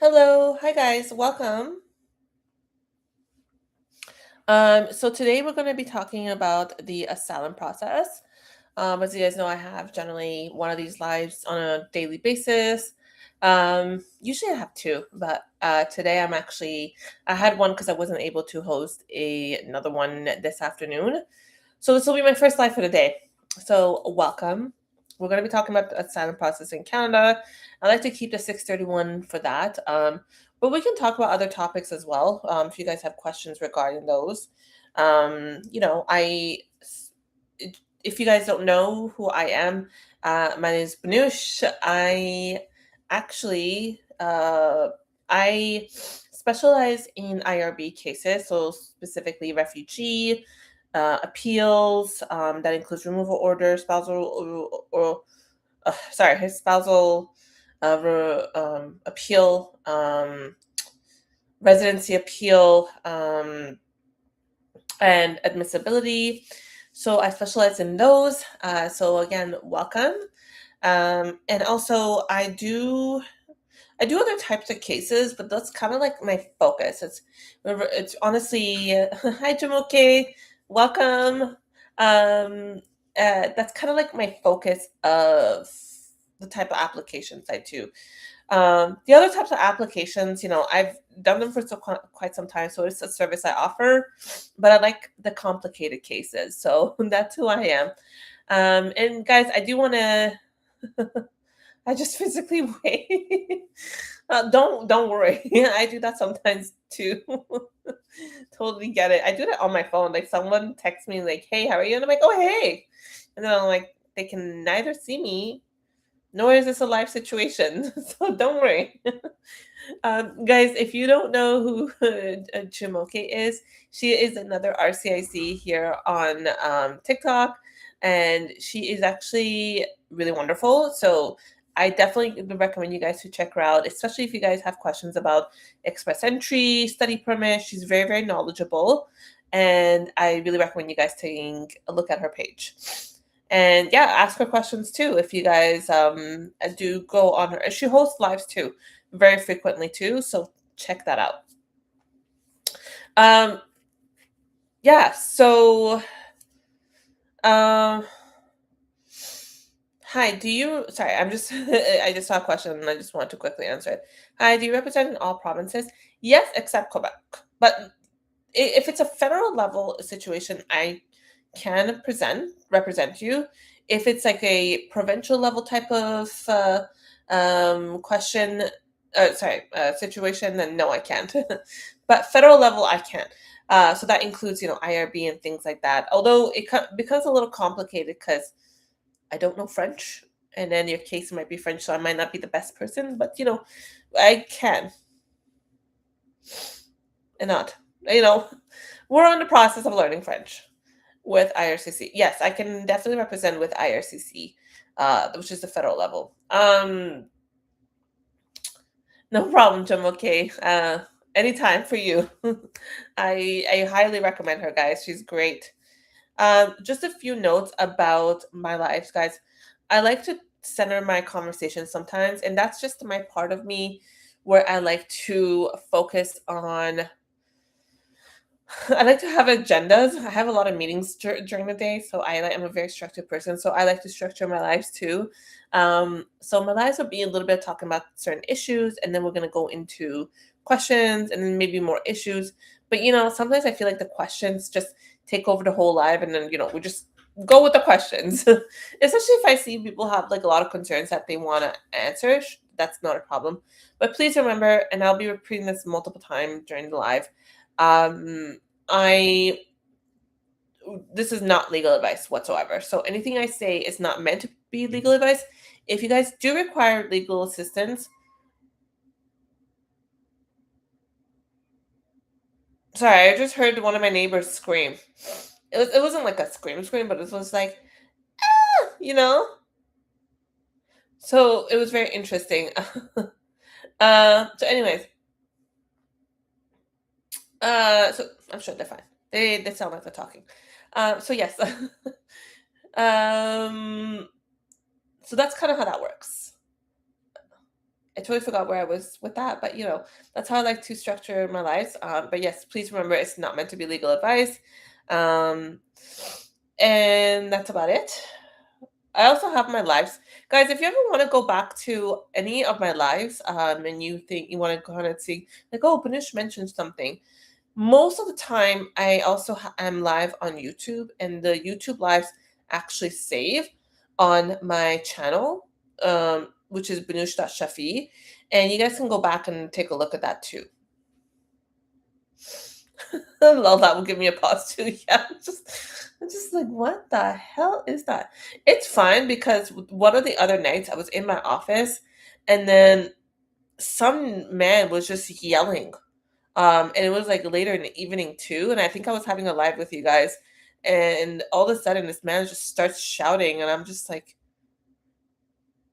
Hello, hi guys, welcome. So today we're going to be talking about the asylum process. As you guys know, I have generally one of these lives on a daily basis. Usually I have two, but today I had one because I wasn't able to host another one this afternoon. So this will be my first live for the day. So welcome. We're going to be talking about the asylum process in Canada. I like to keep the 631 for that. But we can talk about other topics as well. If you guys have questions regarding those. You know, if you guys don't know who I am, my name is Banush. Actually, I specialize in IRB cases, so specifically refugee appeals. That includes removal orders, spousal appeal, residency appeal, and admissibility. So I specialize in those. So again, welcome. And also I do other types of cases, but that's kind of like my focus. It's honestly hi Jamoke, welcome. That's kind of like my focus of the type of applications I do. The other types of applications, you know, I've done them for quite some time, so it's a service I offer, but I like the complicated cases, so that's who I am. And guys, I do want to. I just physically wait. Don't worry. I do that sometimes too. Totally get it. I do that on my phone. Like someone texts me like, "Hey, how are you?" And I'm like, "Oh, hey," and then I'm like, they can neither see me nor is this a live situation, so don't worry. Guys, if you don't know who Chimoke is, she is another RCIC here on TikTok, and she is actually really wonderful. So I definitely would recommend you guys to check her out, especially if you guys have questions about express entry, study permit. She's very, very knowledgeable, and I really recommend you guys taking a look at her page. And yeah, ask her questions too if you guys do go on her. She hosts lives too, very frequently too. So check that out. Um, yeah. So, um, hi. Do you? Sorry, I'm just. I just saw a question and I just want to quickly answer it. Hi. Do you represent in all provinces? Yes, except Quebec. But if it's a federal level situation, I can represent you. If it's like a provincial level type of question, situation, then no, I can't. But federal level, I can. So that includes, you know, IRB and things like that. Although becomes a little complicated because I don't know French, and then your case might be French, so I might not be the best person. But you know, I can and not. You know, we're on the process of learning French with IRCC. Yes, I can definitely represent with IRCC, which is the federal level. No problem, Jim. Okay. Anytime for you. I highly recommend her, guys. She's great. Just a few notes about my lives, guys. I like to center my conversation sometimes, and that's just my part of me where I like to focus on I like to have agendas. I have a lot of meetings during the day, so am a very structured person. So I like to structure my lives too. So my lives will be a little bit talking about certain issues, and then we're gonna go into questions, and then maybe more issues. But you know, sometimes I feel like the questions just take over the whole live, and then you know we just go with the questions. Especially if I see people have like a lot of concerns that they want to answer, that's not a problem. But please remember, and I'll be repeating this multiple times during the live. Um, I this is not legal advice whatsoever. So anything I say is not meant to be legal advice. If you guys do require legal assistance, Sorry, I just heard one of my neighbors scream. It wasn't like a scream, but it was like, you know. So it was very interesting. So anyways, so I'm sure they're fine. They sound like they're talking. So yes. um, so that's kind of how that works. I totally forgot where I was with that, but that's how I like to structure my lives. But yes, please remember it's not meant to be legal advice. Um, and that's about it. I also have my lives. Guys, if you ever want to go back to any of my lives, and you think you want to go on and see, like, oh, Banish mentioned something. Most of the time, I also am live on YouTube, and the YouTube lives actually save on my channel, which is banush.shafi, and you guys can go back and take a look at that too. Lol, that will give me a pause too. Yeah, I'm just like, what the hell is that? It's fine because one of the other nights I was in my office, and then some man was just yelling. And it was like later in the evening too, and I think I was having a live with you guys, and all of a sudden this man just starts shouting, and I'm just like,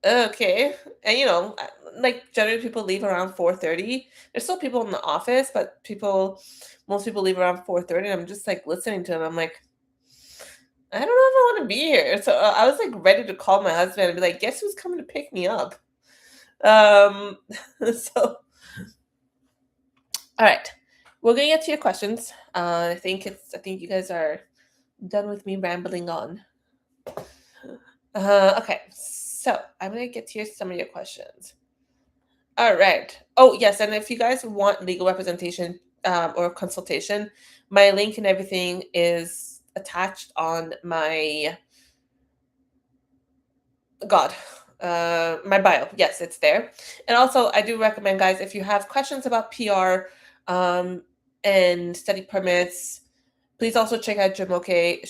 okay. And like generally people leave around 4:30. There's still people in the office, but most people leave around 4:30. And I'm just like listening to him. I'm like, I don't know if I want to be here. So I was like ready to call my husband and be like, guess who's coming to pick me up? So all right, we're gonna get to your questions. I think you guys are done with me rambling on. Okay, so I'm gonna get to some of your questions. All right. Oh yes, and if you guys want legal representation or consultation, my link and everything is attached on my my bio. Yes, it's there. And also, I do recommend, guys, if you have questions about PR and study permits, please also check out Jamoke.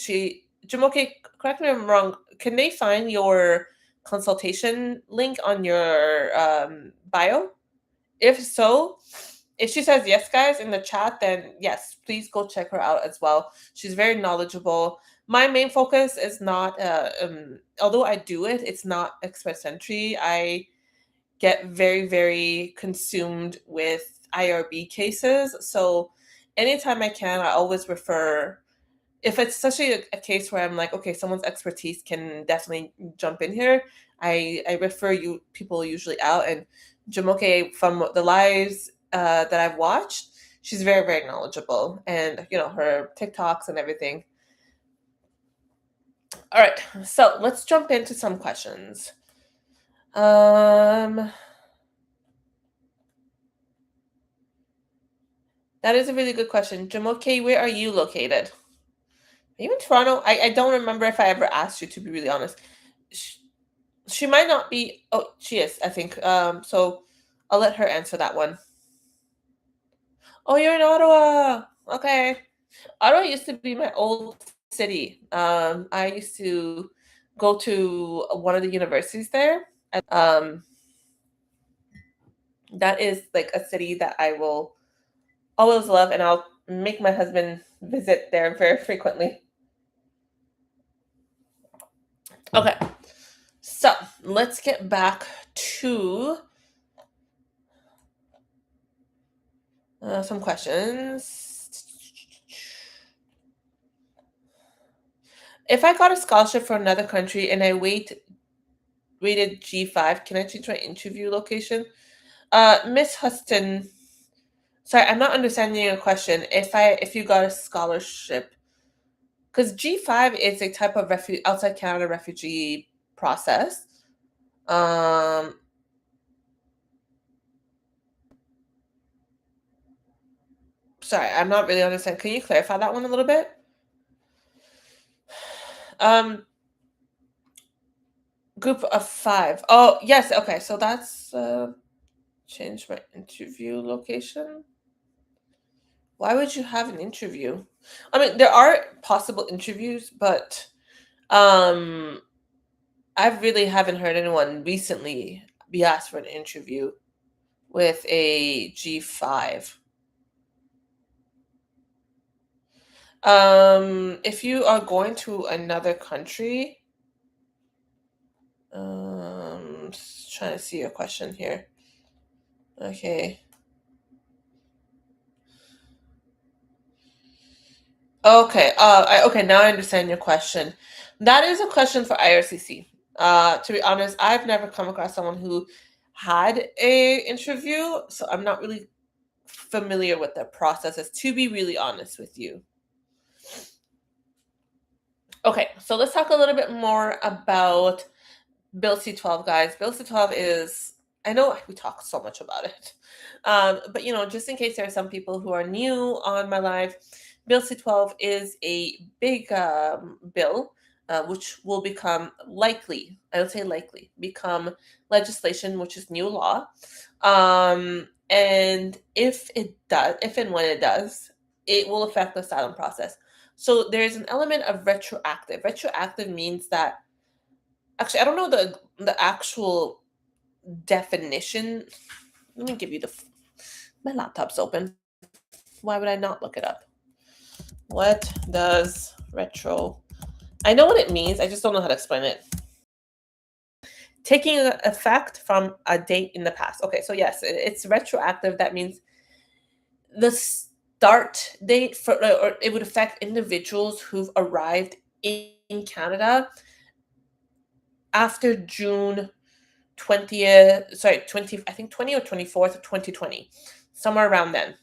Jamoke, correct me if I'm wrong. Can they find your consultation link on your bio? If so, if she says yes, guys, in the chat, then yes, please go check her out as well. She's very knowledgeable. My main focus is not, although I do it, it's not express entry. I get very, very consumed with IRB cases. So anytime I can, I always refer, if it's such a case where I'm like, okay, someone's expertise can definitely jump in here, I refer you people usually out. And Jamoke, from the lives that I've watched, she's very, very knowledgeable, and her TikToks and everything. All right, so let's jump into some questions. That is a really good question. Jamoke, where are you located? Are you in Toronto? I don't remember if I ever asked you, to be really honest. She might not be. Oh, she is, I think. So I'll let her answer that one. Oh, you're in Ottawa. Okay. Ottawa used to be my old city. I used to go to one of the universities there. That is like a city that I will always love, and I'll make my husband visit there very frequently. Okay. So let's get back to some questions. If I got a scholarship for another country and I rated G5, can I change my interview location? Miss Huston, sorry, I'm not understanding your question. If you got a scholarship, because G5 is a type of outside Canada refugee process. Sorry, I'm not really understanding. Can you clarify that one a little bit? Group of 5. Oh, yes. Okay, so that's change my interview location. Why would you have an interview? I mean, there are possible interviews, but I really haven't heard anyone recently be asked for an interview with a G5. If you are going to another country, trying to see your question here. Okay. Okay. Okay. Now I understand your question. That is a question for IRCC. To be honest, I've never come across someone who had a interview, so I'm not really familiar with their processes. To be really honest with you. Okay, so let's talk a little bit more about Bill C-12, guys. Bill C-12 is, I know we talk so much about it, but just in case there are some people who are new on my live, Bill C-12 is a big bill, which will become likely, I would say likely, become legislation, which is new law. And if and when it does, it will affect the asylum process. So there's an element of retroactive. Retroactive means that, actually, I don't know the actual definition. Let me give you my laptop's open. Why would I not look it up? What does retro? I know what it means. I just don't know how to explain it. Taking effect from a date in the past. Okay, so yes, it's retroactive. That means the start date or it would affect individuals who've arrived in Canada after June 20th, sorry, 20, I think 20 or 24th of 2020, somewhere around then.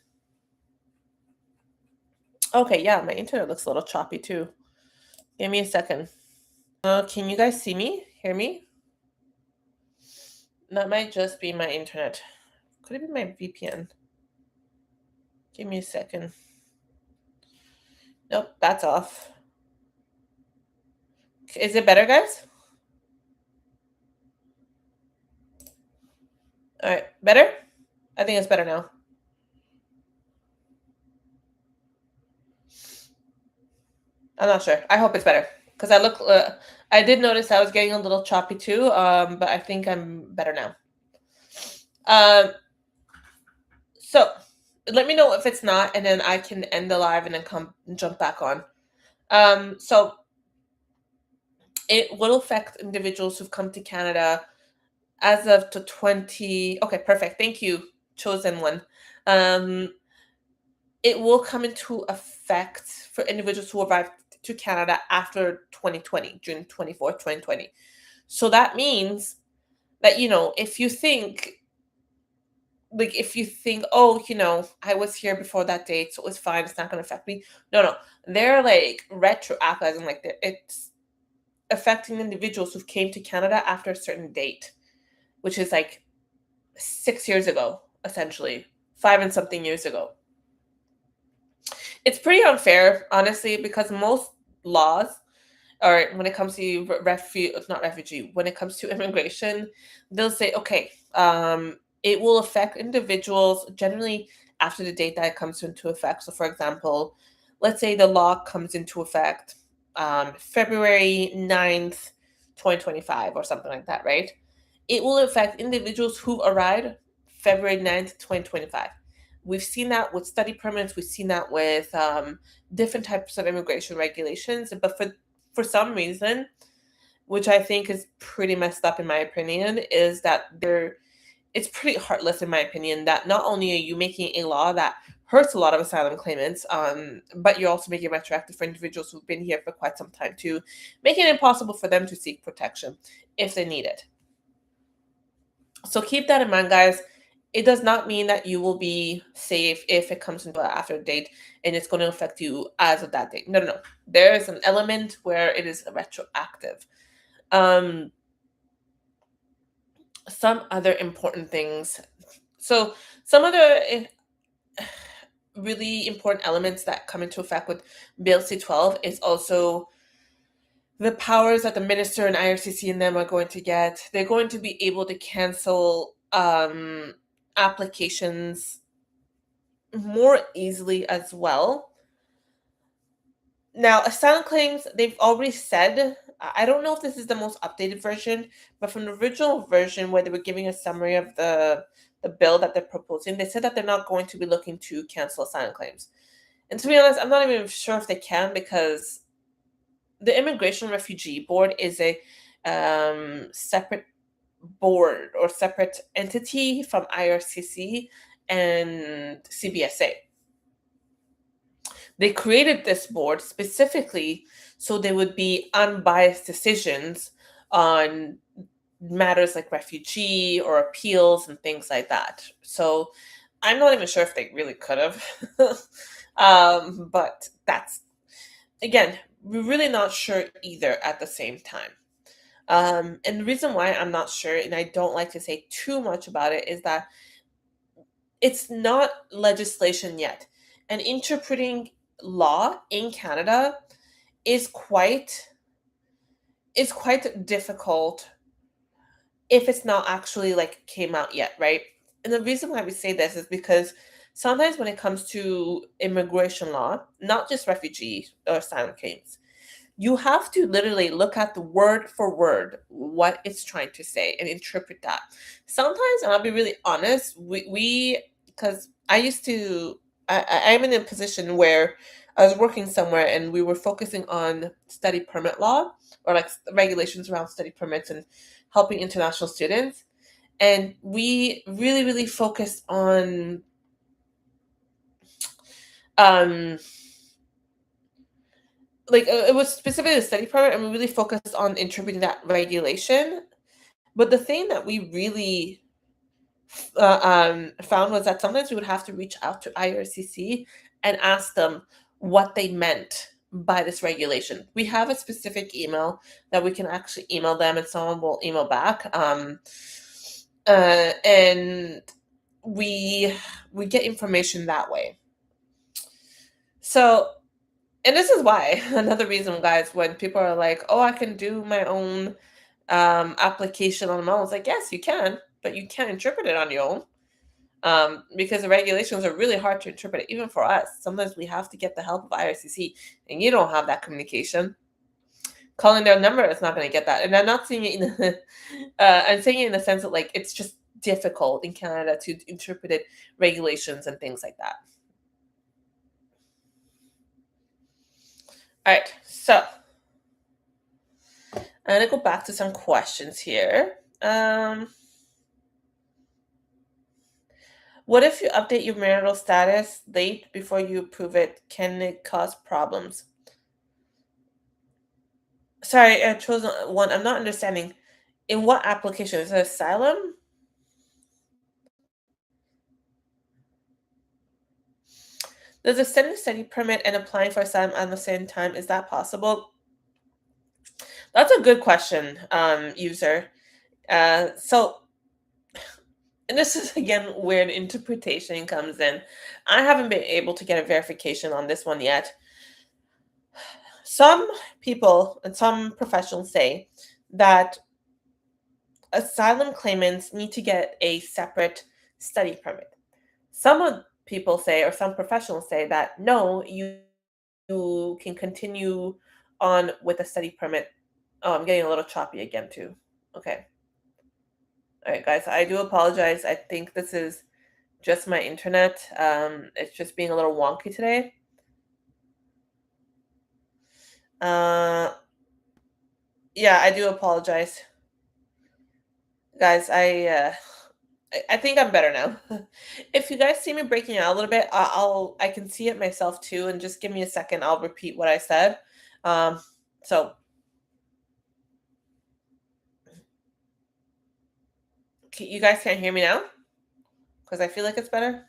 Okay, yeah, my internet looks a little choppy too. Give me a second. Can you guys see me? Hear me? That might just be my internet. Could it be my VPN? Give me a second. Nope, that's off. Is it better, guys? All right, better? I think it's better now. I'm not sure. I hope it's better because I did notice I was getting a little choppy too. But I think I'm better now. Um, so let me know if it's not, and then I can end the live and then come and jump back on. So it will affect individuals who've come to Canada as of to 20. Okay, perfect. Thank you, chosen one. Um, it will come into effect for individuals who arrived to Canada after 2020, June 24th, 2020. So that means that, if you think, oh, I was here before that date, so it was fine, it's not going to affect me. No. They're like retroactive, like it's affecting individuals who came to Canada after a certain date, which is like 6 years ago, essentially, 5 and something years ago. It's pretty unfair, honestly, because most laws, or when it comes to not refugee, when it comes to immigration, they'll say, okay, it will affect individuals generally after the date that it comes into effect. So, for example, let's say the law comes into effect February 9th, 2025, or something like that, right? It will affect individuals who arrived February 9th, 2025. We've seen that with study permits. We've seen that with different types of immigration regulations. But for some reason, which I think is pretty messed up in my opinion, is that it's pretty heartless in my opinion that not only are you making a law that hurts a lot of asylum claimants, but you're also making it retroactive for individuals who've been here for quite some time too, making it impossible for them to seek protection if they need it. So keep that in mind, guys. It does not mean that you will be safe if it comes into an after date and it's going to affect you as of that date. No. There is an element where it is retroactive. Some other important things. So some other really important elements that come into effect with Bill C-12 is also the powers that the minister and IRCC and them are going to get. They're going to be able to cancel applications more easily as well. Now, asylum claims, they've already said, I don't know if this is the most updated version, but from the original version where they were giving a summary of the bill that they're proposing, they said that they're not going to be looking to cancel asylum claims. And to be honest, I'm not even sure if they can, because the Immigration Refugee Board is a separate board or separate entity from IRCC and CBSA. They created this board specifically so there would be unbiased decisions on matters like refugee or appeals and things like that. So I'm not even sure if they really could have. But that's, again, we're really not sure either at the same time. And the reason why I'm not sure, and I don't like to say too much about it, is that it's not legislation yet. And interpreting law in Canada is quite difficult if it's not actually like came out yet, right? And the reason why we say this is because sometimes when it comes to immigration law, not just refugee or asylum claims, you have to literally look at the word for word what it's trying to say and interpret that. Sometimes, and I'll be really honest, we because I used to, I'm in a position where I was working somewhere and we were focusing on study permit law, or like regulations around study permits and helping international students. And we really, really focused on um it was specifically a study permit, and we really focused on interpreting that regulation. But the thing that we really found was that sometimes we would have to reach out to IRCC and ask them what they meant by this regulation. We have a specific email that we can actually email them, and someone will email back. And we get information that way. So, and this is why another reason, guys, when people are like, "Oh, I can do my own application on my own," it's like, yes, you can, but you can't interpret it on your own, because the regulations are really hard to interpret, even for us. Sometimes we have to get the help of IRCC, and you don't have that communication. Calling their number is not going to get that. And I'm not saying it in I'm saying it in the sense that like it's just difficult in Canada to interpret it, regulations and things like that. All right, so I'm gonna go back to some questions here. What if you update your marital status late before you approve it? Can it cause problems? Sorry, I chose one. I'm not understanding. In what application? Is it asylum? Does extend a study permit and applying for asylum at the same time? Is that possible? That's a good question, user. So, and this is again where the interpretation comes in. I haven't been able to get a verification on this one yet. Some people and some professionals say that asylum claimants need to get a separate study permit. Some people say, or some professionals say, that no, you can continue on with a study permit. Oh, I'm getting a little choppy again too. Okay. All right, guys. I do apologize. I think this is just my internet. It's just being a little wonky today. Uh, yeah, I do apologize, guys. I think I'm better now. If you guys see me breaking out a little bit, I can see it myself too. And just give me a second. I'll repeat what I said. So you guys can't hear me now because I feel like it's better.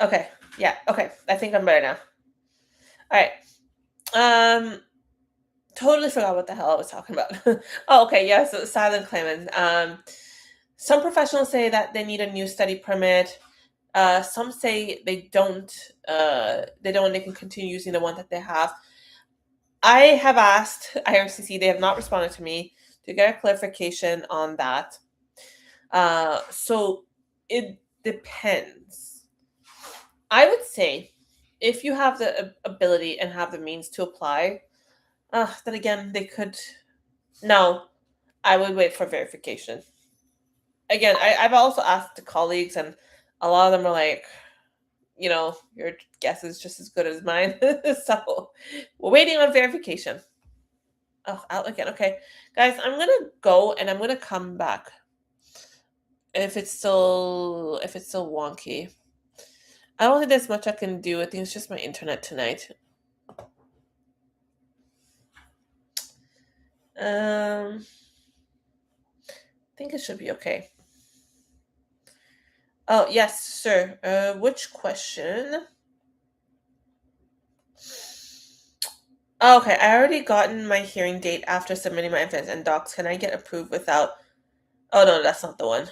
Okay. Yeah. Okay. I think I'm better now. All right. Totally forgot what the hell I was talking about. Oh, okay. Yeah. So silent claimants. Some professionals say that they need a new study permit. Some say they don't. They don't. They can continue using the one that they have. I have asked IRCC. They have not responded to me to get a clarification on that. So it depends. I would say if you have the ability and have the means to apply, then again, they could. No, I would wait for verification. Again, I've also asked the colleagues and A lot of them are like, your guess is just as good as mine. So we're waiting on verification. Oh, out again. Okay. Guys, I'm gonna go and I'm gonna come back. If it's still wonky. I don't think there's much I can do. I think it's just my internet tonight. I think it should be okay. Oh, yes, sir. Which question? Oh, okay, I already gotten my hearing date after submitting my evidence and docs. Can I get approved without? Oh no, that's not the one.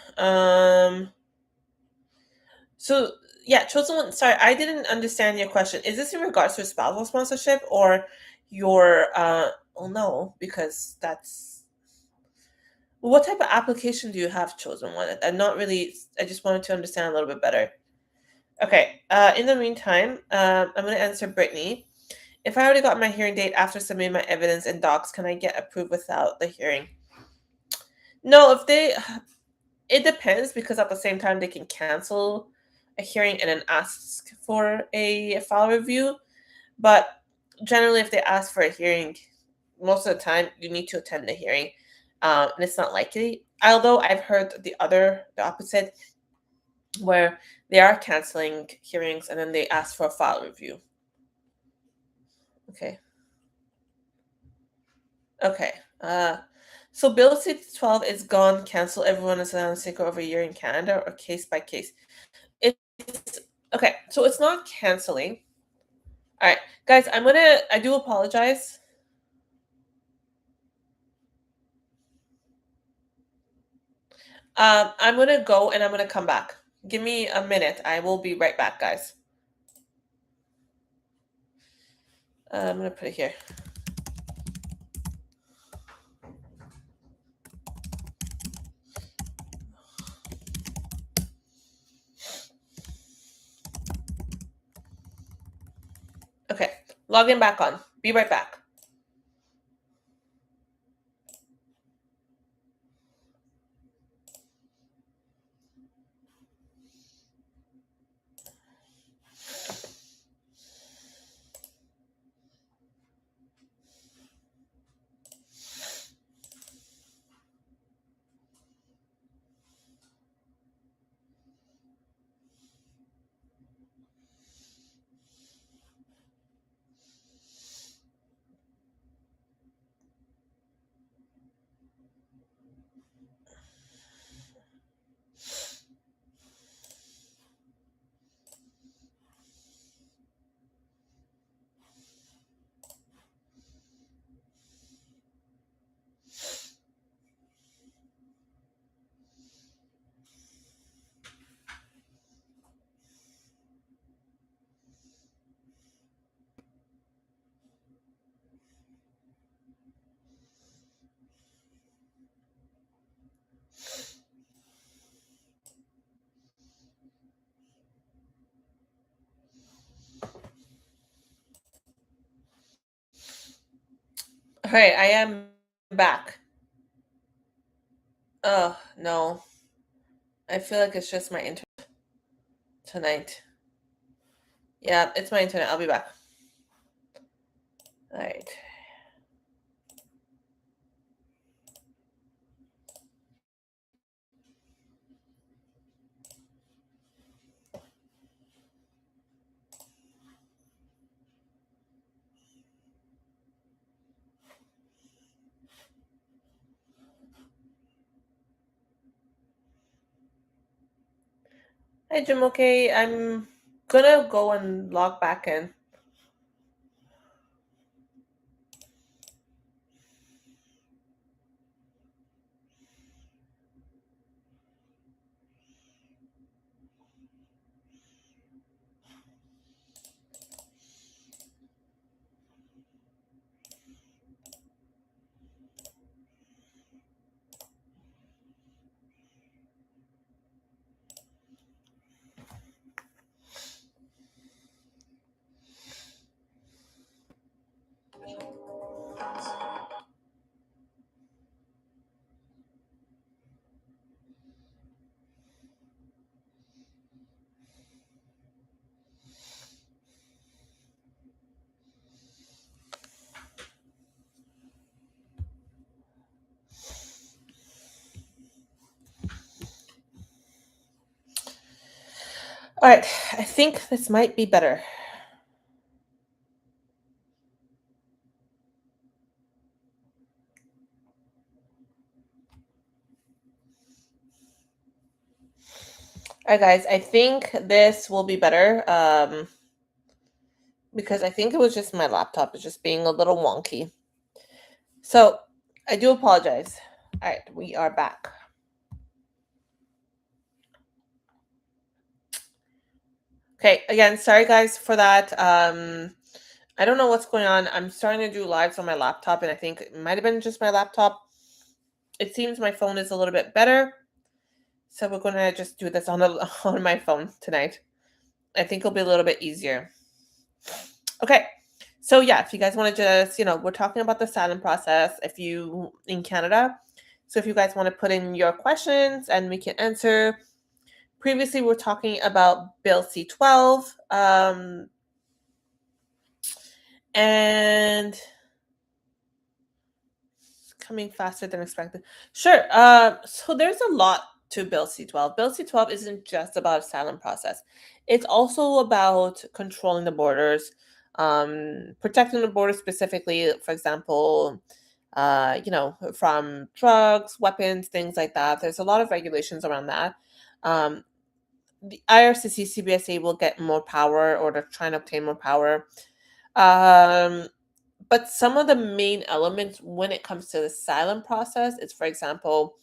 So yeah, chosen one. Sorry, I didn't understand your question. Is this in regards to spousal sponsorship or your? Oh no, because that's. What type of application do you have, chosen one? I'm not really. I just wanted to understand a little bit better. Okay. In the meantime, I'm going to answer Brittany. If I already got my hearing date after submitting my evidence and docs, can I get approved without the hearing? No, it depends because at the same time they can cancel a hearing and then ask for a file review. But generally, if they ask for a hearing, most of the time you need to attend the hearing, and it's not likely. Although I've heard the opposite, where they are canceling hearings and then they ask for a file review. Okay. Okay. So Bill C-12 is gone. Cancel. Everyone is on sick over a year in Canada, or case by case. It's okay. So it's not canceling. All right, guys. I do apologize. I'm gonna go and I'm gonna come back. Give me a minute. I will be right back, guys. I'm gonna put it here. Okay, logging back on. Be right back. All right, I am back. Oh no, I feel like it's just my internet tonight. Yeah, it's my internet. I'll be back. All right. Hi, Jim. Okay, I'm gonna go and log back in. All right, I think this might be better. All right, guys, I think this will be better because I think it was just my laptop is just being a little wonky. So I do apologize. All right, we are back. Okay, again, sorry guys for that. I don't know what's going on. I'm starting to do lives on my laptop, and I think it might have been just my laptop. It seems my phone is a little bit better, so we're gonna just do this on on my phone tonight. I think it'll be a little bit easier. Okay, so yeah, if you guys want to just, we're talking about the asylum process. If you in Canada, so if you guys want to put in your questions and we can answer. Previously, we were talking about Bill C-12, and coming faster than expected. Sure. So there's a lot to Bill C-12. Bill C-12 isn't just about asylum process. It's also about controlling the borders, protecting the borders specifically, for example, from drugs, weapons, things like that. There's a lot of regulations around that. The IRCC CBSA will get more power, or they're trying to obtain more power. But some of the main elements when it comes to the asylum process is, for example,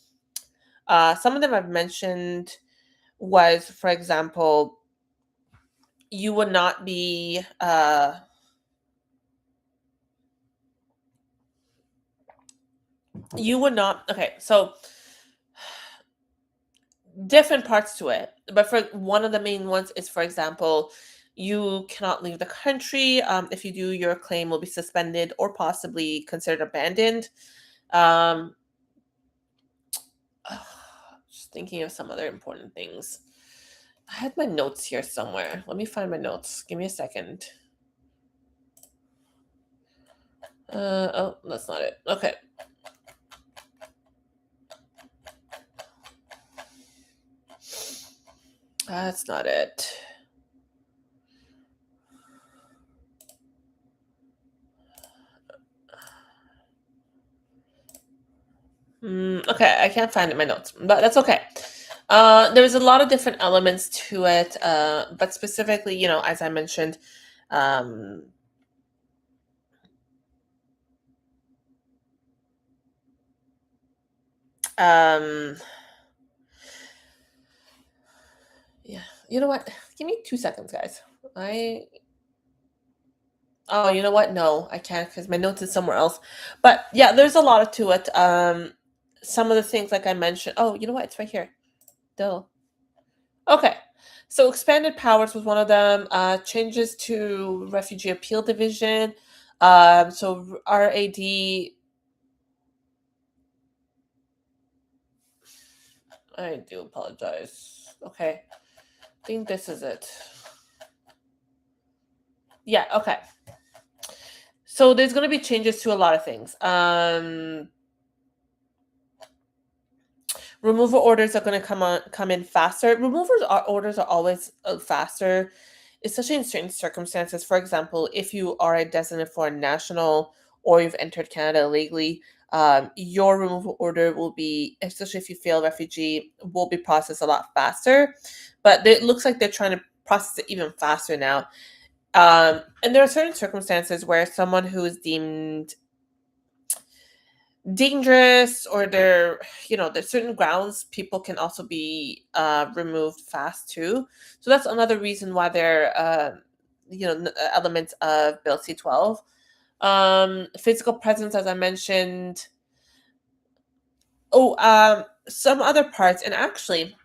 some of them I've mentioned was, for example, you would not be okay, so different parts to it, but for one of the main ones is, for example, you cannot leave the country. If you do, your claim will be suspended or possibly considered abandoned. um, just thinking of some other important things. I had my notes here somewhere. Let me find my notes. Give me a second. Oh, that's not it. Okay. That's not it. Okay, I can't find it in my notes, but that's okay. There's a lot of different elements to it, but specifically, as I mentioned, um, um, yeah, you know what? Give me 2 seconds, guys. Oh, you know what? No, I can't because my notes is somewhere else. But yeah, there's a lot to it. Some of the things, like I mentioned. Oh, you know what? It's right here. Duh. Okay. So expanded powers was one of them. Changes to Refugee Appeal Division. So RAD. I do apologize. Okay. I think this is it. Yeah, okay. So there's going to be changes to a lot of things. Removal orders are going to come in faster. Orders are always faster, especially in certain circumstances. For example, if you are a designated foreign national or you've entered Canada illegally, your removal order will be, especially if you fail refugee, will be processed a lot faster. But it looks like they're trying to process it even faster now. And there are certain circumstances where someone who is deemed dangerous, or there's certain grounds people can also be removed fast too. So that's another reason why there are elements of Bill C-12. Physical presence, as I mentioned. Some other parts, and actually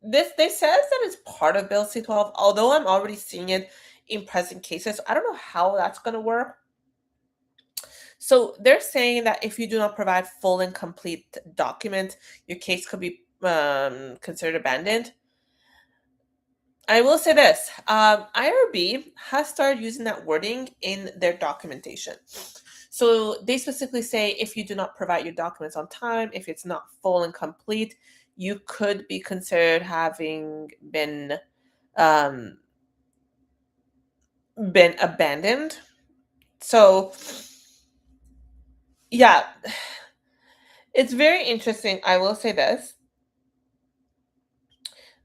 this says that it's part of Bill C-12, although I'm already seeing it in present cases. I don't know how that's going to work. So they're saying that if you do not provide full and complete document, your case could be considered abandoned. I will say this: IRB has started using that wording in their documentation. So they specifically say if you do not provide your documents on time, if it's not full and complete, you could be considered having um, been abandoned. So, yeah, it's very interesting. I will say this,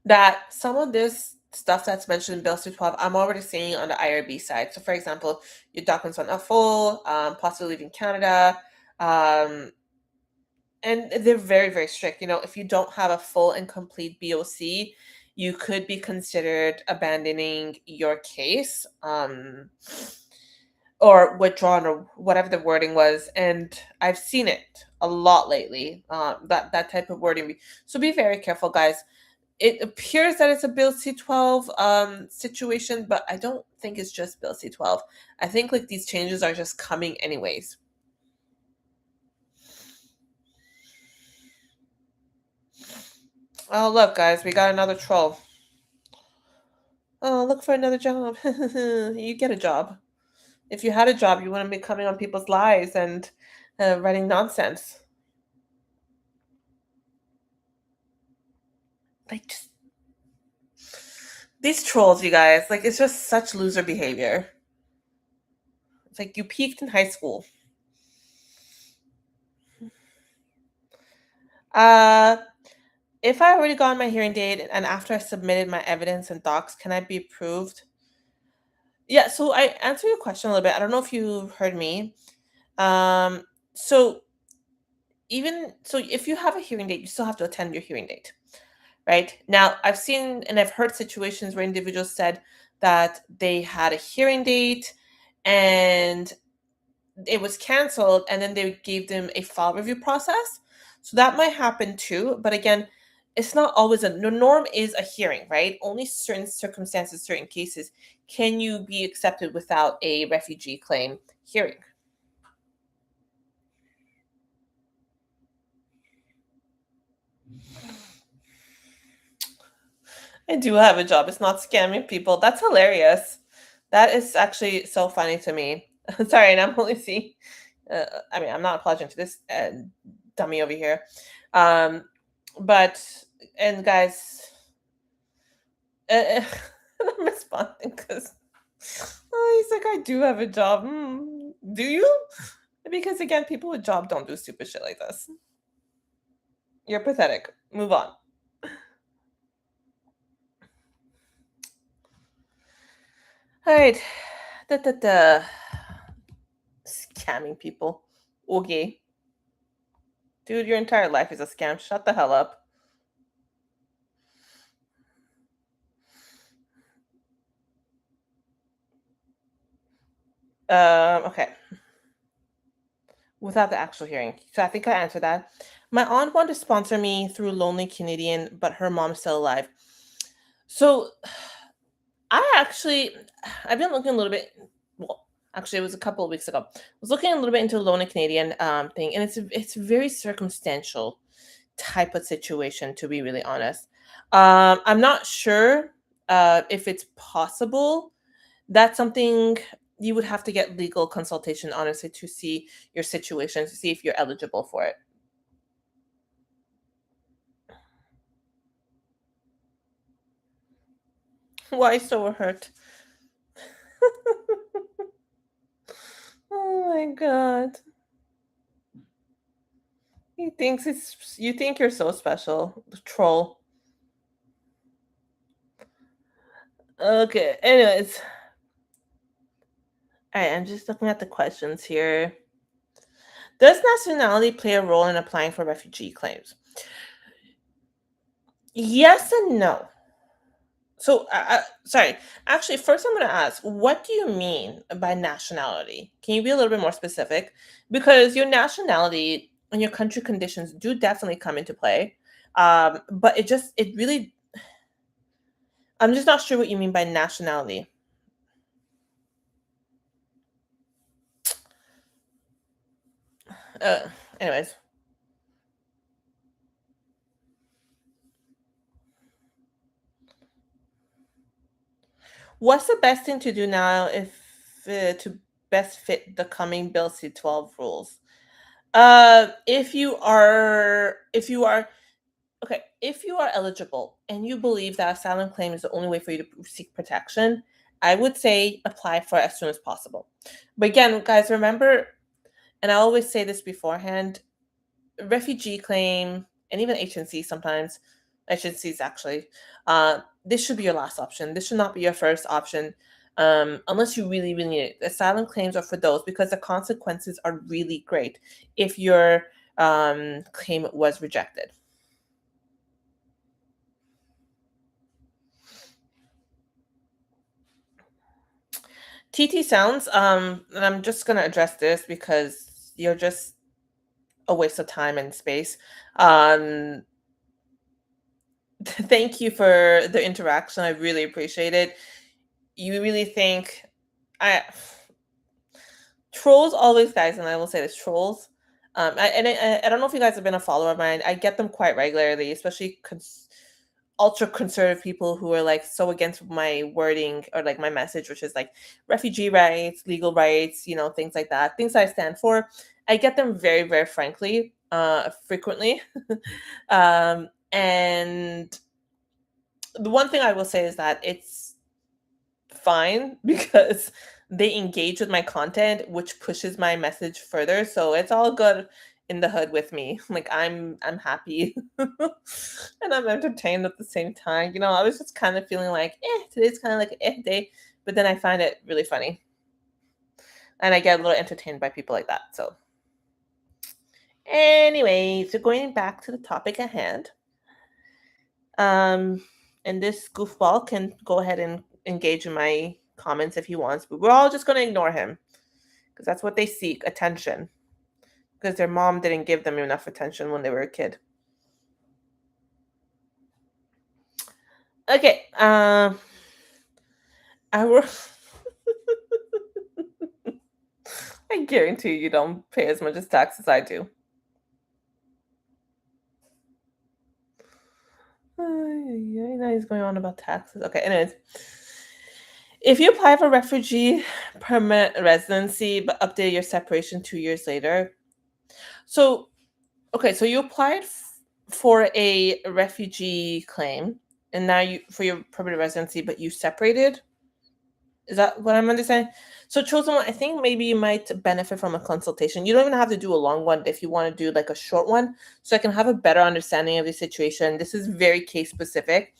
that some of this stuff that's mentioned in Bill C-12, I'm already seeing on the IRB side. So, for example, your documents are not full, possibly leaving Canada, um, and they're very, very strict. If you don't have a full and complete BOC, you could be considered abandoning your case, or withdrawn, or whatever the wording was. And I've seen it a lot lately, that type of wording. So be very careful, guys. It appears that it's a Bill C-12 situation, but I don't think it's just Bill C-12. I think like these changes are just coming anyways. Oh, look, guys, we got another troll. Oh, look for another job. You get a job. If you had a job, you wouldn't be coming on people's lives and writing nonsense. Like, just these trolls, you guys, like, it's just such loser behavior. It's like you peaked in high school. Uh, if I already got my hearing date and after I submitted my evidence and docs, can I be approved? Yeah, so I answered your question a little bit. I don't know if you heard me. Um, so if you have a hearing date, you still have to attend your hearing date, right? Now, I've seen and I've heard situations where individuals said that they had a hearing date and it was canceled, and then they gave them a file review process. So that might happen too. But again, it's not always the norm is a hearing, right? Only certain circumstances, certain cases can you be accepted without a refugee claim hearing. I do have a job. It's not scamming people. That's hilarious. That is actually so funny to me. Sorry, and I'm only seeing. I mean, I'm not apologizing to this dummy over here, um, but and guys, I'm responding because he's like, I do have a job. Do you? Because again, people with job don't do stupid shit like this. You're pathetic. Move on. All right. Da, da, da. Scamming people. Okay. Dude, your entire life is a scam. Shut the hell up. Okay. Without the actual hearing. So I think I answered that. My aunt wanted to sponsor me through Lonely Canadian, but her mom's still alive. So I've been looking a little bit. Well, actually, it was a couple of weeks ago. I was looking a little bit into the Lonely Canadian thing, and it's very circumstantial type of situation, to be really honest. I'm not sure if it's possible. That's something you would have to get legal consultation, honestly, to see your situation, to see if you're eligible for it. Why so hurt? Oh my god. You think you're so special. Troll. Okay. Anyways. Alright, I'm just looking at the questions here. Does nationality play a role in applying for refugee claims? Yes and no. So, sorry. Actually, first I'm going to ask, what do you mean by nationality? Can you be a little bit more specific? Because your nationality and your country conditions do definitely come into play. But it really, I'm just not sure what you mean by nationality. Uh, Anyways. What's the best thing to do now if to best fit the coming Bill C-12 rules? If you are okay, if you are eligible and you believe that asylum claim is the only way for you to seek protection, I would say apply for it as soon as possible. But again, guys, remember, and I always say this beforehand, refugee claim and even HNC sometimes, HNCs actually, this should be your last option. This should not be your first option, unless you really, really need it. Asylum claims are for those because the consequences are really great if your claim was rejected. TT sounds, and I'm just gonna address this because you're just a waste of time and space. Um, thank you for the interaction. I really appreciate it. You really think I trolls always, guys, and I will say this, trolls. I don't know if you guys have been a follower of mine. I get them quite regularly, especially ultra conservative people who are like so against my wording or like my message, which is like refugee rights, legal rights, things like that, things I stand for. I get them very, very frankly, frequently. And the one thing I will say is that it's fine because they engage with my content, which pushes my message further. So it's all good in the hood with me. Like I'm happy and I'm entertained at the same time. I was just kind of feeling like, today's kind of like an day, but then I find it really funny. And I get a little entertained by people like that. So anyway, so going back to the topic at hand. Um and this goofball can go ahead and engage in my comments if he wants, but we're all just going to ignore him because that's what they seek, attention, because their mom didn't give them enough attention when they were a kid. Okay, I will. I guarantee you don't pay as much as tax as I do. Now he's going on about taxes. Okay, anyways. If you apply for refugee permanent residency but update your separation 2 years later, so okay, so you applied for a refugee claim, and now you for your permanent residency, but you separated. Is that what I'm understanding? So, chosen one, I think maybe you might benefit from a consultation. You don't even have to do a long one if you want to do like a short one, so I can have a better understanding of the situation. This is very case specific,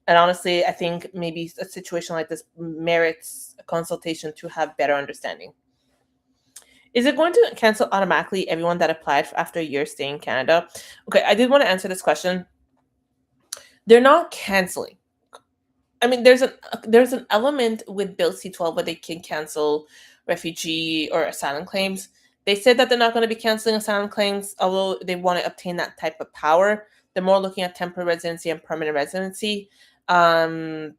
and honestly, I think maybe a situation like this merits a consultation to have better understanding. Is it going to cancel automatically everyone that applied after a year staying in Canada? Okay, I did want to answer this question. They're not canceling. I mean, there's an element with Bill C-12 where they can cancel refugee or asylum claims. They said that they're not going to be canceling asylum claims, although they want to obtain that type of power. They're more looking at temporary residency and permanent residency. Um,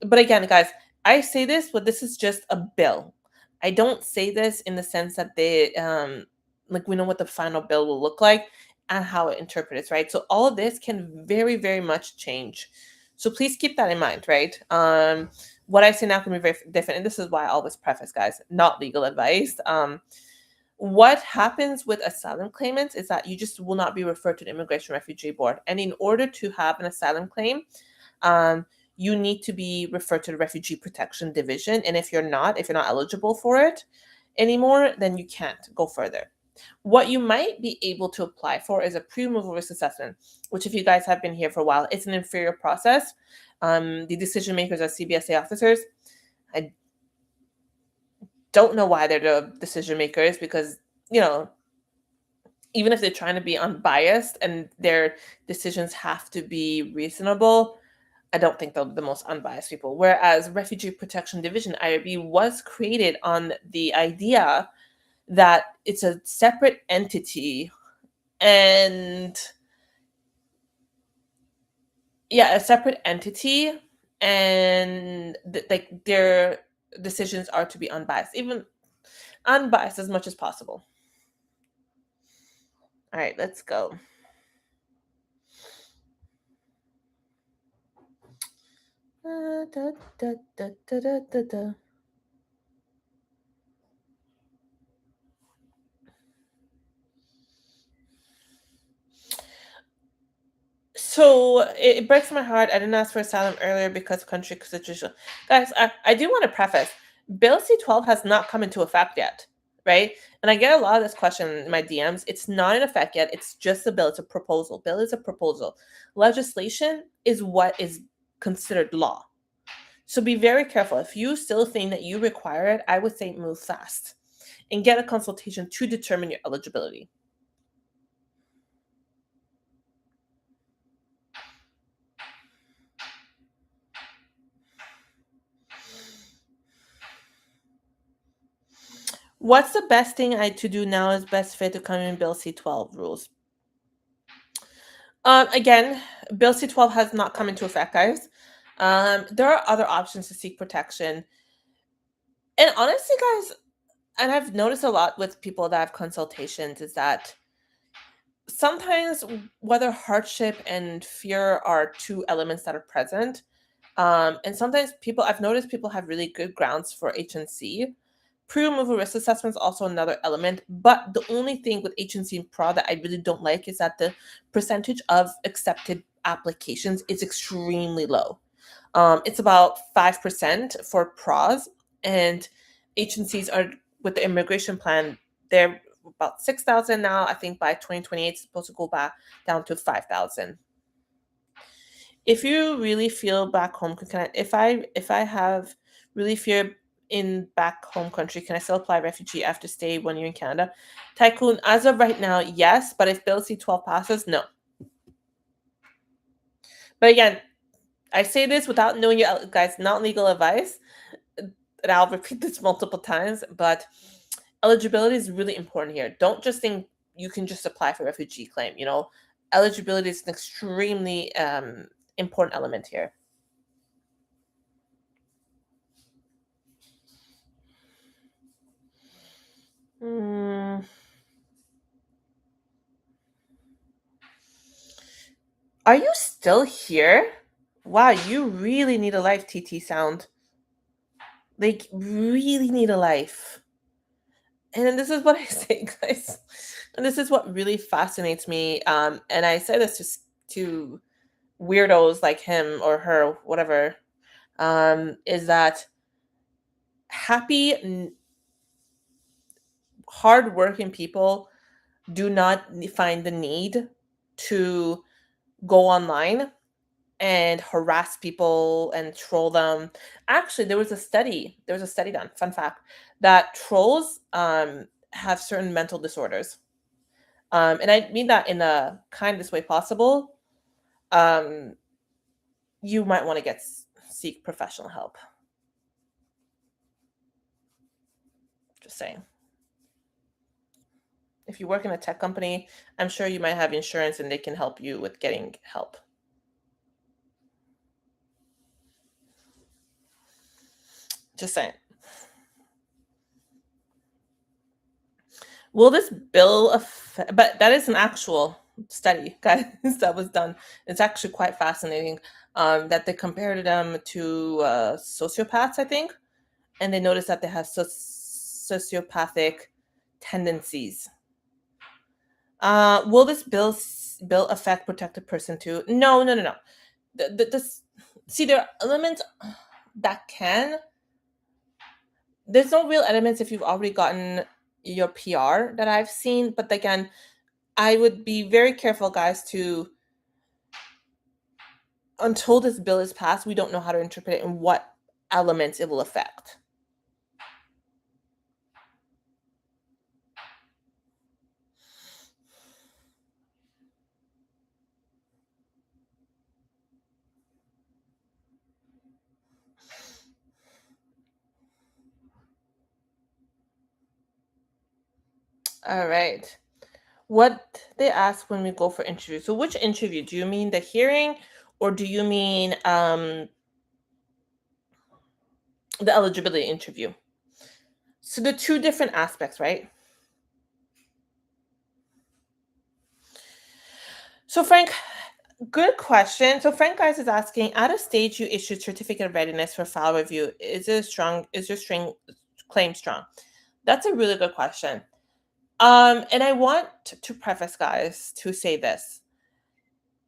but again, guys, I say this, but this is just a bill. I don't say this in the sense that they like we know what the final bill will look like and how it interprets, right? So all of this can very, very much change. So please keep that in mind, right? What I say now can be very different, and this is why I always preface, guys, not legal advice. What happens with asylum claimants is that you just will not be referred to the Immigration Refugee Board, and in order to have an asylum claim, um, you need to be referred to the Refugee Protection Division. And if you're not eligible for it anymore, then you can't go further. What you might be able to apply for is a pre-removal risk assessment, which, if you guys have been here for a while, it's an inferior process. The decision makers are CBSA officers. I don't know why they're the decision makers because, even if they're trying to be unbiased and their decisions have to be reasonable, I don't think they're the most unbiased people. Whereas Refugee Protection Division, IRB, was created on the idea that it's a separate entity and a separate entity, and like their decisions are to be unbiased, even unbiased as much as possible. All right, let's go. Da, da, da, da, da, da, da. So it breaks my heart. I didn't ask for asylum earlier because of country situation. Guys, I do want to preface Bill C-12 has not come into effect yet, right? And I get a lot of this question in my DMs. It's not in effect yet. It's just a bill. It's a proposal. Bill is a proposal. Legislation is what is considered law. So be very careful. If you still think that you require it, I would say move fast and get a consultation to determine your eligibility. What's the best thing to do now is best fit to come in Bill C-12 rules? Again, Bill C-12 has not come into effect, guys. There are other options to seek protection. And honestly, guys, and I've noticed a lot with people that have consultations is that sometimes whether hardship and fear are two elements that are present, and sometimes I've noticed people have really good grounds for H&C. Pre-removal risk assessment is also another element, but the only thing with H&C and PRA that I really don't like is that the percentage of accepted applications is extremely low. It's about 5% for PRAs, and H&Cs are with the immigration plan. They're about 6,000 now. I think by 2028, it's supposed to go back down to 5,000. If you really feel back home, if I have really fear in back home country, can I still apply refugee after stay 1 year in Canada? Tycoon, as of right now, yes, but if Bill C-12 passes, no. But again, I say this without knowing you guys, not legal advice, and I'll repeat this multiple times, but eligibility is really important here. Don't just think you can just apply for refugee claim. Eligibility is an extremely important element here. Are you still here? Wow, you really need a life, TT Sound. Like, really need a life. And then this is what I say, guys. And this is what really fascinates me. And I say this to weirdos like him or her, whatever, is that happy, hardworking people do not find the need to go online and harass people and troll them. Actually, there was a study done, fun fact, that trolls have certain mental disorders. And I mean that in the kindest way possible. You might want to seek professional help. Just saying. If you work in a tech company, I'm sure you might have insurance and they can help you with getting help. Just saying. Will this bill but that is an actual study, guys, that was done. It's actually quite fascinating that they compared them to sociopaths, I think, and they noticed that they have sociopathic tendencies. Will this bill affect protected person too? No. See, there are elements that can. There's no real elements if you've already gotten your PR that I've seen, but again, I would be very careful, guys, until this bill is passed, we don't know how to interpret it and what elements it will affect. All right. What they ask when we go for interview. So which interview? Do you mean the hearing or do you mean the eligibility interview? So the two different aspects, right? So Frank, good question. So Frank guys is asking, at a stage you issued certificate of readiness for file review, is your string claim strong? That's a really good question. And I want to preface, guys, to say this.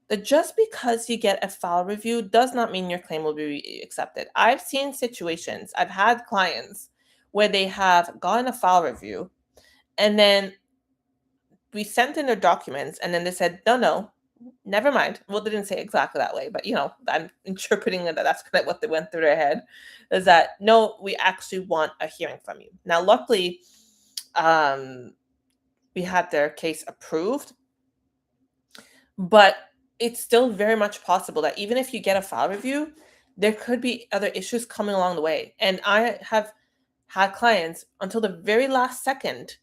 that just because you get a file review does not mean your claim will be accepted. I've seen situations, I've had clients where they have gotten a file review and then we sent in their documents and then they said, no, no, never mind. Well, they didn't say exactly that way, but I'm interpreting that that's kind of what they went through their head is that, no, we actually want a hearing from you. Now, luckily, we had their case approved, but it's still very much possible that even if you get a file review, there could be other issues coming along the way. And I have had clients until the very last second,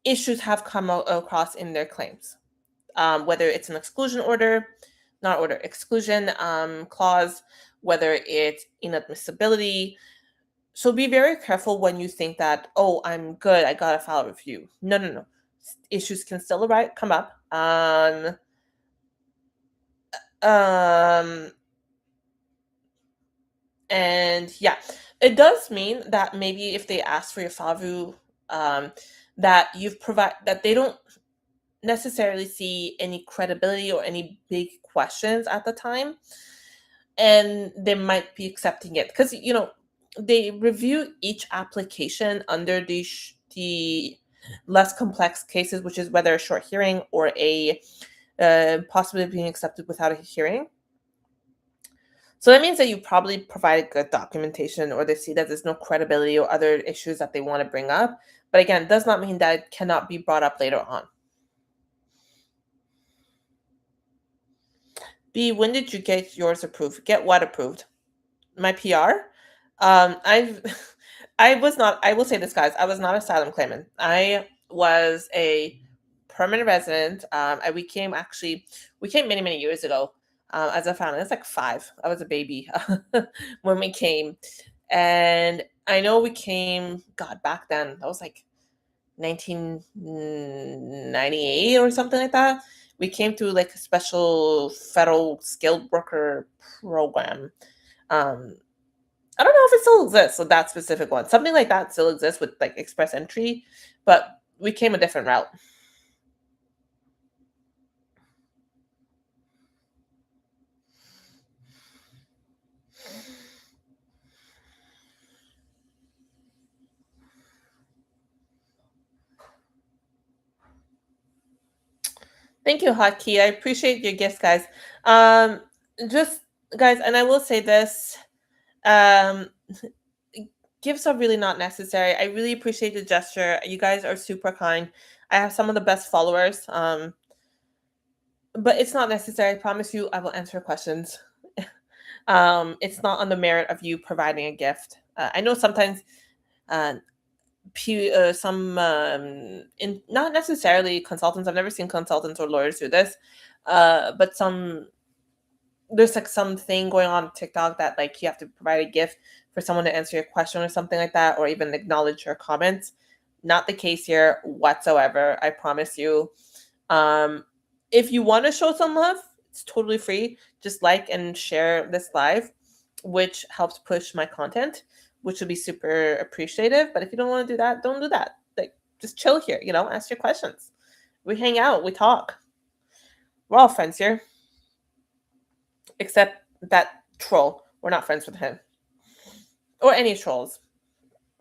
issues have come across in their claims, whether it's an exclusion order, not order, exclusion clause, whether it's inadmissibility. So be very careful when you think that, oh, I'm good, I got a file review. No, no, no. Issues can still come up. Um, and yeah, it does mean that maybe if they ask for your file review, that that they don't necessarily see any credibility or any big questions at the time, and they might be accepting it because they review each application under the less complex cases, which is whether a short hearing or a possibly being accepted without a hearing. So that means that you probably provided good documentation, or they see that there's no credibility or other issues that they want to bring up. But again, does not mean that it cannot be brought up later on. B, when did you get yours approved? Get what approved? My PR? I've I was not, I will say this, guys, I was not an asylum claimant. I was a permanent resident. And we came many, many years ago as a family. It's like 5. I was a baby when we came. And I know we came, God, back then, that was like 1998 or something like that. We came through like a special federal skilled worker program. I don't know if it still exists, so that specific one. Something like that still exists with like express entry, but we came a different route. Thank you, Hotkey. I appreciate your gifts, guys. Um, just guys, and I will say this. Um, Gifts are really not necessary. I really appreciate the gesture. You guys are super kind. I have some of the best followers. But it's not necessary. I promise you, I will answer questions. It's not on the merit of you providing a gift. I know sometimes uh, some in not necessarily consultants. I've never seen consultants or lawyers do this, but there's like something going on TikTok that like you have to provide a gift for someone to answer your question or something like that, or even acknowledge your comments. Not the case here whatsoever. I promise you. If you want to show some love, it's totally free. Just like and share this live, which helps push my content, which would be super appreciative. But if you don't want to do that, don't do that. Like, just chill here, ask your questions. We hang out, we talk. We're all friends here. Except that troll. We're not friends with him. Or any trolls.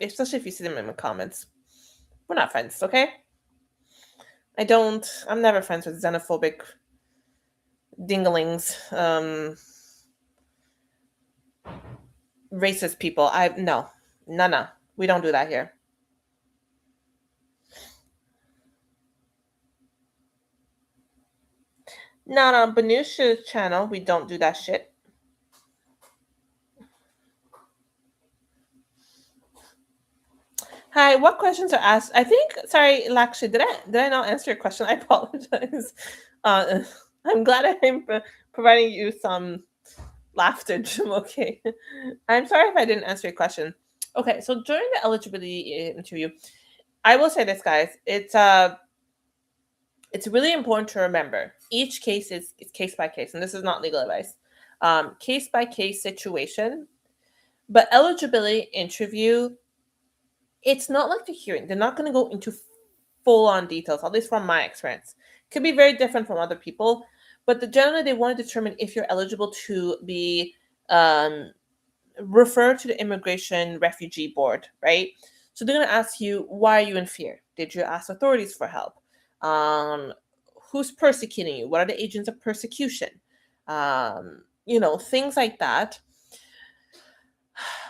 Especially if you see them in the comments. We're not friends, okay? I'm never friends with xenophobic dinglings, racist people. No. We don't do that here. Not on Banusha's channel. We don't do that shit. Hi, what questions are asked? I think, sorry, Lakshya, did I not answer your question? I apologize. I'm glad I'm providing you some laughter. Okay. I'm sorry if I didn't answer your question. Okay, so during the eligibility interview, I will say this, guys. It's really important to remember each case is case by case, and this is not legal advice. Case by case situation, but eligibility interview, it's not like the hearing. They're not going to go into full on details, at least from my experience. Could be very different from other people, But generally, they want to determine if you're eligible to be um, referred to the Immigration Refugee Board, right? So they're going to ask you, why are you in fear? Did you ask authorities for help? Who's persecuting you? What are the agents of persecution? Things like that.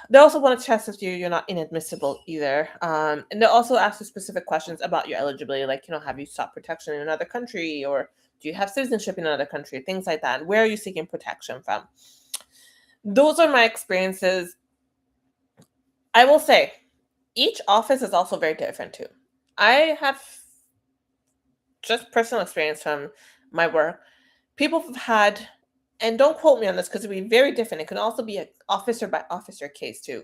They also want to test if you're not inadmissible either. And they'll also ask you specific questions about your eligibility, like, have you sought protection in another country, or do you have citizenship in another country, things like that. Where are you seeking protection from? Those are my experiences. I will say, each office is also very different too. I have just personal experience from my work. People have had, and don't quote me on this because it'd be very different. It can also be an officer by officer case too.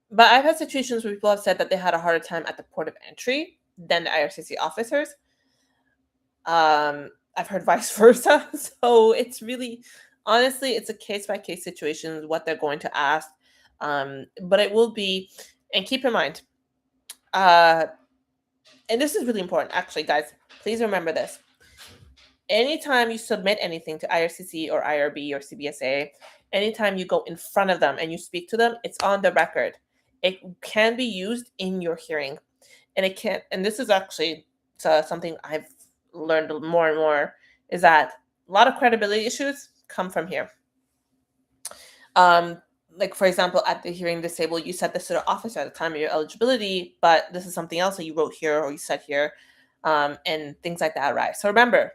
But I've had situations where people have said that they had a harder time at the port of entry than the IRCC officers. I've heard vice versa. So it's really, honestly, it's a case by case situation, what they're going to ask. But it will be, and keep in mind, and this is really important, actually, guys, please remember this. Anytime you submit anything to IRCC or IRB or CBSA, anytime you go in front of them and you speak to them, it's on the record. It can be used in your hearing. And it can't, and this is actually something I've learned more and more, is that a lot of credibility issues come from here. Like, for example, at the hearing disabled, you said this to the officer at the time of your eligibility, but this is something else that you wrote here or you said here, and things like that, right? So remember,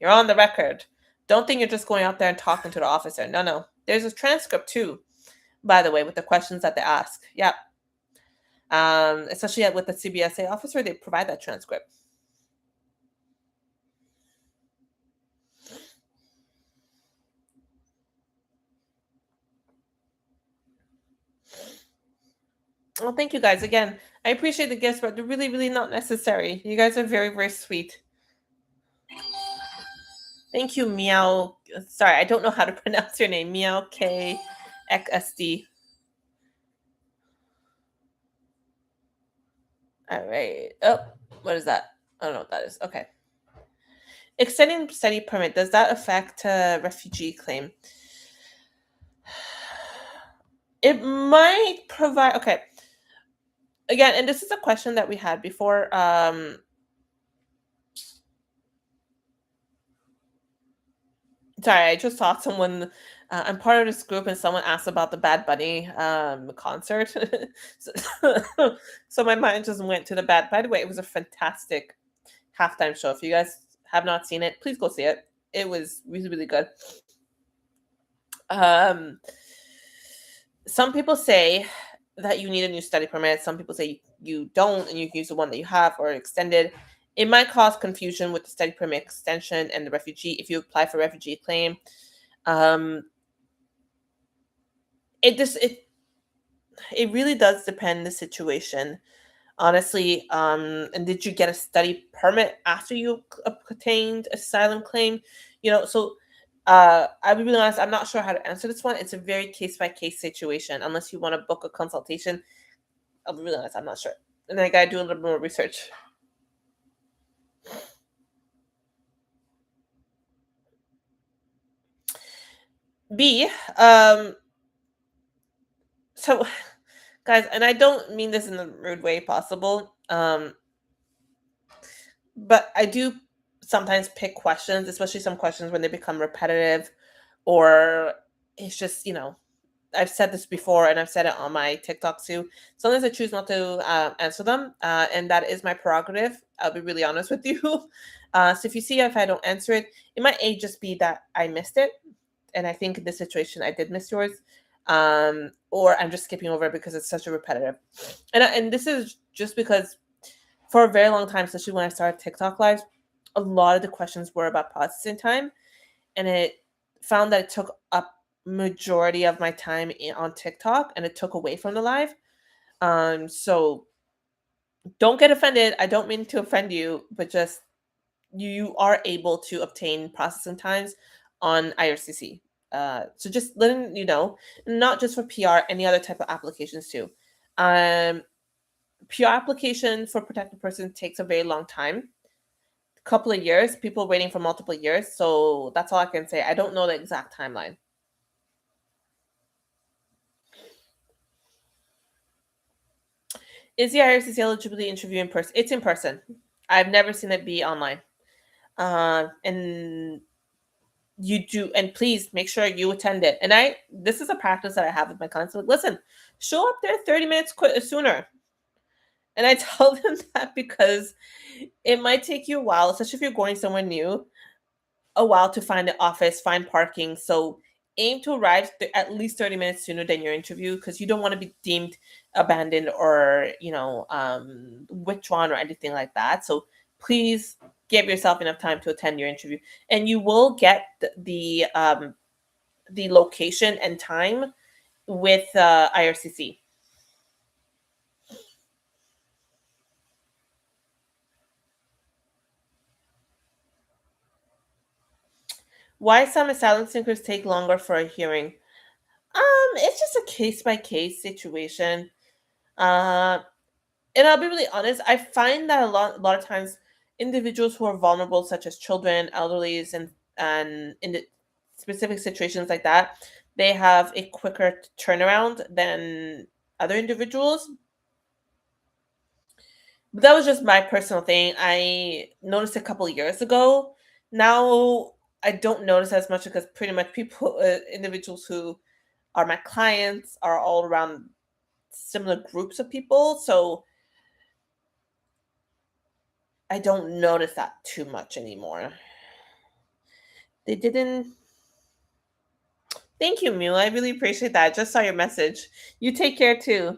you're on the record. Don't think you're just going out there and talking to the officer. No. There's a transcript too, by the way, with the questions that they ask. Yeah. Especially with the CBSA officer, they provide that transcript. Well, thank you guys again. I appreciate the gifts, but they're really, really not necessary. You guys are very, very sweet. Thank you, Meow. Sorry, I don't know how to pronounce your name. Meow K XSD. All right. Oh, what is that? I don't know what that is. Okay. Extending study permit, does that affect a refugee claim? It might provide, okay. Again, and this is a question that we had before. Sorry, I just saw someone. I'm part of this group, and someone asked about the Bad Bunny concert. So my mind just went to the Bad. By the way, it was a fantastic halftime show. If you guys have not seen it, please go see it. It was really, really good. Some people say that you need a new study permit. Some people say you don't, and you can use the one that you have or extended. It might cause confusion with the study permit extension and the refugee. If you apply for refugee claim, it really does depend the situation, honestly. And did you get a study permit after you obtained asylum claim? So I'll be really honest, I'm not sure how to answer this one. It's a very case by case situation. Unless you want to book a consultation, I'll be really honest, I'm not sure. And I gotta do a little more research. B, so guys, and I don't mean this in the rude way possible, but I do sometimes pick questions, especially some questions when they become repetitive, or it's just, I've said this before and I've said it on my TikTok too. Sometimes I choose not to answer them, and that is my prerogative. I'll be really honest with you. So if you see if I don't answer it, it might just be that I missed it. And I think in this situation I did miss yours. Or I'm just skipping over it because it's such a repetitive. And this is just because for a very long time, especially when I started TikTok lives, a lot of the questions were about processing time, and it found that it took up majority of my time on TikTok, and it took away from the live. So don't get offended. I don't mean to offend you, but just you are able to obtain processing times on IRCC. So just letting you know, not just for PR, any other type of applications too. PR application for protected person takes a very long time. couple of years, people waiting for multiple years. So that's all I can say. I don't know the exact timeline. Is the IRCC eligibility interview in person? It's in person. I've never seen it be online. And you do, and please make sure you attend it. And this is a practice that I have with my clients. Like, listen, show up there 30 minutes sooner. And I tell them that because it might take you a while, especially if you're going somewhere new, a while to find the office, find parking. So aim to arrive at least 30 minutes sooner than your interview, because you don't want to be deemed abandoned or, withdrawn or anything like that. So please give yourself enough time to attend your interview, and you will get the location and time with IRCC. Why some asylum seekers take longer for a hearing? It's just a case by case situation. Uh, and I'll be really honest. I find that a lot of times, individuals who are vulnerable, such as children, elderlies, and in the specific situations like that, they have a quicker turnaround than other individuals. But that was just my personal thing. I noticed a couple of years ago. Now I don't notice as much because pretty much people, individuals who are my clients, are all around similar groups of people. So I don't notice that too much anymore. They didn't. Thank you, Mew. I really appreciate that. I just saw your message. You take care too.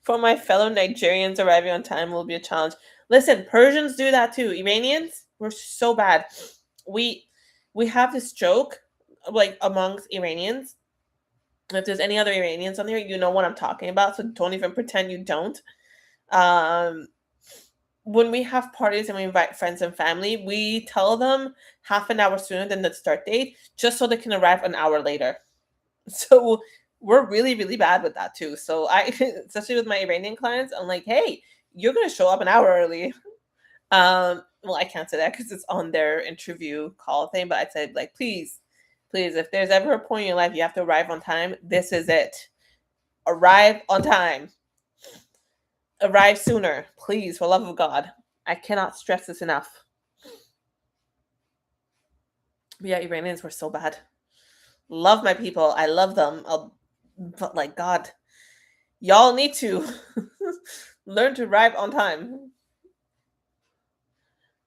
For my fellow Nigerians, arriving on time will be a challenge. Listen, Persians do that too. Iranians, we're so bad. We we have this joke, like, amongst Iranians. If there's any other Iranians on here, you know what I'm talking about. So don't even pretend you don't. Um, when we have parties and we invite friends and family, we tell them half an hour sooner than the start date, just so they can arrive an hour later. So we're really, really bad with that too. So I, especially with my Iranian clients, I'm like, hey, you're gonna show up an hour early. Well, I can't say that because it's on their interview call thing, but I'd say, like, please, please, if there's ever a point in your life you have to arrive on time, this is it. Arrive on time. Arrive sooner, please, for love of God. I cannot stress this enough. But yeah, Iranians were so bad. Love my people. I love them. But, like, God, y'all need to learn to arrive on time.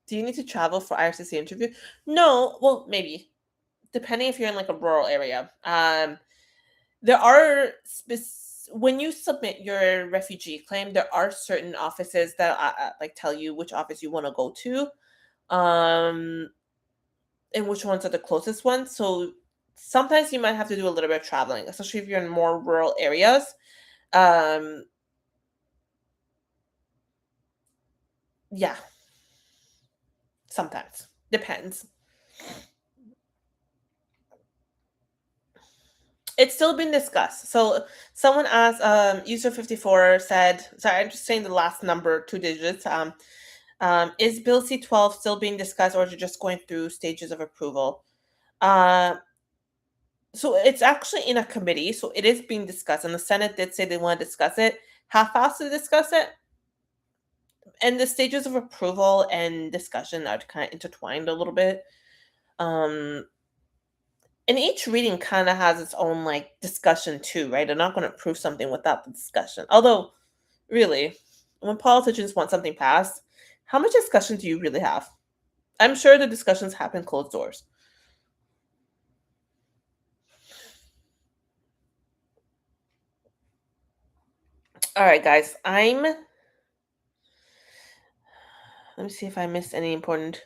Do you need to travel for IRCC interview? No, well, maybe, depending if you're in, like, a rural area. There are when you submit your refugee claim, there are certain offices that like, tell you which office you want to go to, um, and which ones are the closest ones. So sometimes you might have to do a little bit of traveling, especially if you're in more rural areas. Um, yeah, sometimes depends. It's still been discussed. So someone asked, user 54 said, sorry, I'm just saying the last number, 2 digits. Is Bill C-12 still being discussed, or is it just going through stages of approval? Uh, so it's actually in a committee, so it is being discussed, and the Senate did say they want to discuss it. How fast to discuss it? And the stages of approval and discussion are kind of intertwined a little bit. Um, and each reading kind of has its own, like, discussion too, right? They're not going to approve something without the discussion. Although, really, when politicians want something passed, how much discussion do you really have? I'm sure the discussions happen closed doors. All right, guys. Let me see if I missed any important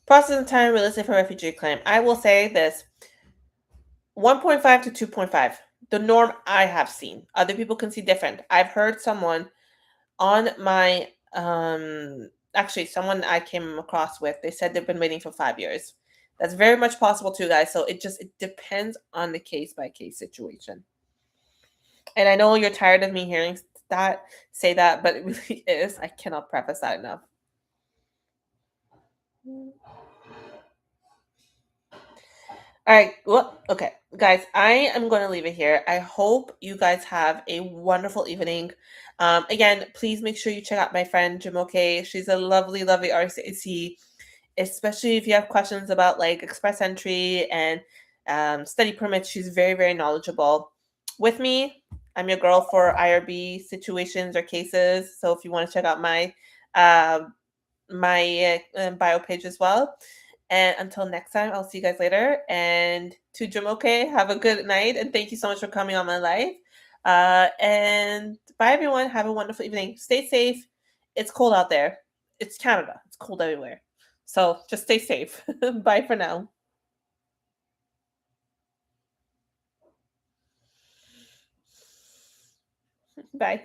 processing time realistic for refugee claim. I will say this: 1.5 to 2.5, the norm I have seen. Other people can see different. I've heard someone on my actually, someone I came across with, they said they've been waiting for 5 years. That's very much possible too, guys. So it depends on the case by case situation. And I know you're tired of me that say that, but it really is. I cannot preface that enough. All right. Well, okay, guys, I am going to leave it here. I hope you guys have a wonderful evening. Again, please make sure you check out my friend Jamoke. She's a lovely, lovely RCC, especially if you have questions about like express entry and study permits. She's very, very knowledgeable. With me, I'm your girl for IRB situations or cases. So if you want to check out uh, my bio page as well. And until next time, I'll see you guys later. And to Jamoke, have a good night. And thank you so much for coming on my live. And bye, everyone. Have a wonderful evening. Stay safe. It's cold out there. It's Canada. It's cold everywhere. So just stay safe. Bye for now. Bye.